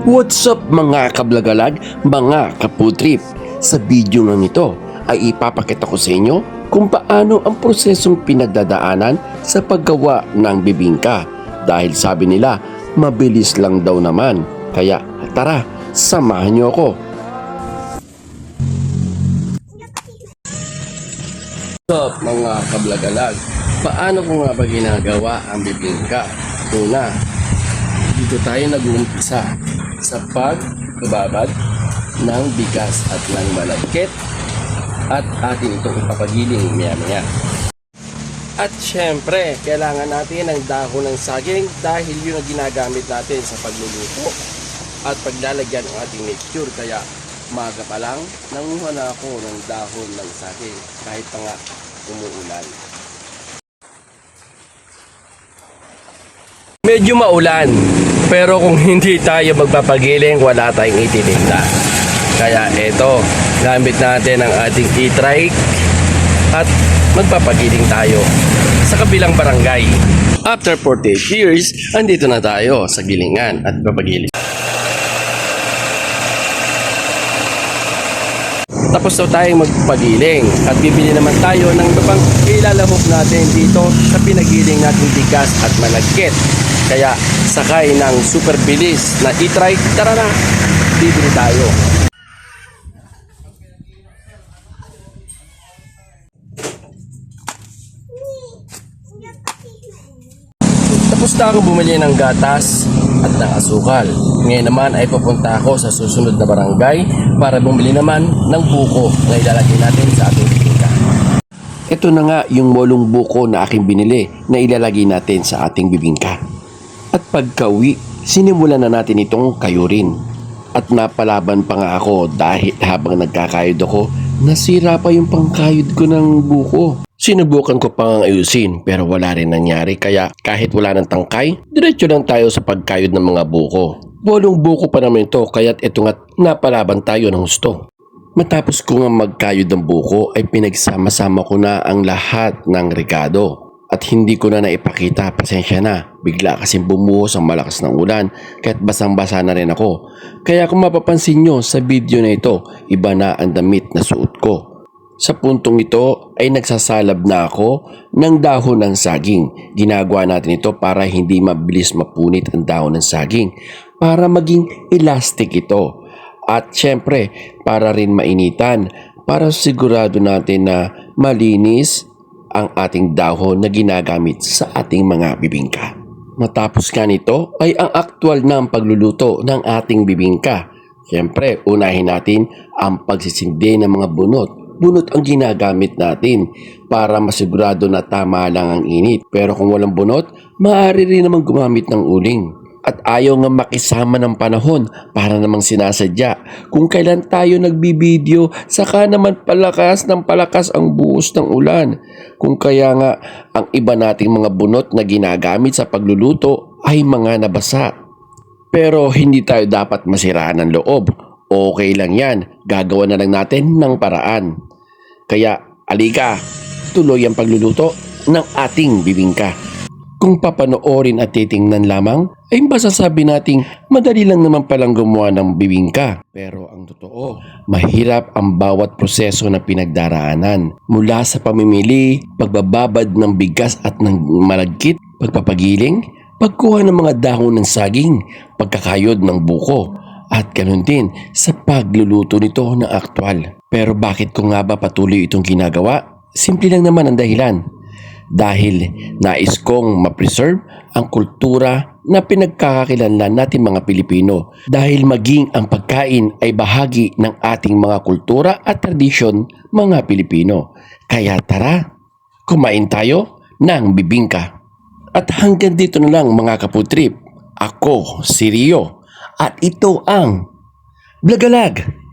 What's up mga kablagalag, mga kaputrip? Sa video na nito ay ipapakita ko sa inyo kung paano ang prosesong pinagdadaanan sa paggawa ng bibingka. Dahil sabi nila, mabilis lang daw naman. Kaya tara, samahan niyo ako. What's up mga kablagalag? Paano ko nga ba ginagawa ang bibingka? Una, dito tayo nag-uumpisa sa pagbabad ng bigas at ng malagkit at atin itong ipapagiling maya-maya. At syempre, kailangan natin ng dahon ng saging dahil yun ang ginagamit natin sa pagluluto at paglalagyan ng ating mixture. Kaya umaga pa lang, nanguha na ako ng dahon ng saging kahit pa nga umuulan. Medyo maulan, pero kung hindi tayo magpapagiling, wala tayong ititinda. Kaya eto, gamit natin ang ating e-trike at magpapagiling tayo sa kabilang barangay. After 48 years, andito na tayo sa gilingan at papagiling. Tapos na tayong magpagiling at bibili naman tayo ng ibang ilalahok natin dito sa pinagiling natin bigas at malagkit. Kaya sakay ng super bilis na e-trike, tara na, bibili tayo. Tapos na ako bumili ng gatas at ng asukal. Ngayon naman ay papunta ako sa susunod na barangay para bumili naman ng buko na ilalagay natin sa ating bibingka. Ito na nga yung molong buko na aking binili na ilalagay natin sa ating bibingka. At pagka-uwi, sinimulan na natin itong kayurin. At napalaban pa nga ako dahil habang nagkakayod ako, nasira pa yung pangkayod ko ng buko. Sinubukan ko pang ayusin pero wala rin nangyari, kaya kahit wala ng tangkay, diretso lang tayo sa pagkayod ng mga buko. Bolong buko pa naman ito, kaya't ito nga napalaban tayo ng gusto. Matapos ko nga magkayod ng buko ay pinagsama-sama ko na ang lahat ng rekado. At hindi ko na naipakita, pasensya na. Bigla kasing bumuhos ang malakas ng ulan, kahit basang-basa na rin ako. Kaya kung mapapansin nyo sa video na ito, iba na ang damit na suot ko. Sa puntong ito ay nagsasalab na ako ng dahon ng saging. Ginagawa natin ito para hindi mabilis mapunit ang dahon ng saging, para maging elastic ito. At syempre, para rin mainitan, para sigurado natin na malinis ang ating dahon na ginagamit sa ating mga bibingka. Matapos nga nito ay ang aktwal na pagluluto ng ating bibingka. Siyempre, unahin natin ang pagsisindi ng mga bunot. Bunot ang ginagamit natin para masigurado na tama lang ang init. Pero kung walang bunot, maaari rin naman gumamit ng uling. At ayaw nga makisama ng panahon para namang sinasadya. Kung kailan tayo nagbibideo, saka naman palakas ng palakas ang buhos ng ulan. Kung kaya nga ang iba nating mga bunot na ginagamit sa pagluluto ay mga nabasa. Pero hindi tayo dapat masiraan ng loob. Okay lang yan, gagawa na lang natin ng paraan. Kaya alika, tuloy ang pagluluto ng ating bibingka. Kung papanoorin at titingnan lamang, ay masasabi nating madali lang naman palang gumawa ng bibingka. Pero ang totoo, mahirap ang bawat proseso na pinagdaraanan. Mula sa pamimili, pagbababad ng bigas at ng malagkit, pagpapagiling, pagkuha ng mga dahon ng saging, pagkakayod ng buko, at ganun din sa pagluluto nito na aktwal. Pero bakit ko nga ba patuloy itong ginagawa? Simple lang naman ang dahilan. Dahil nais kong ma-preserve ang kultura na pinagkakakilanlan natin mga Pilipino. Dahil maging ang pagkain ay bahagi ng ating mga kultura at tradisyon mga Pilipino. Kaya tara, kumain tayo ng bibingka. At hanggang dito na lang mga kaputrip. Ako si Rio at ito ang Blagalag.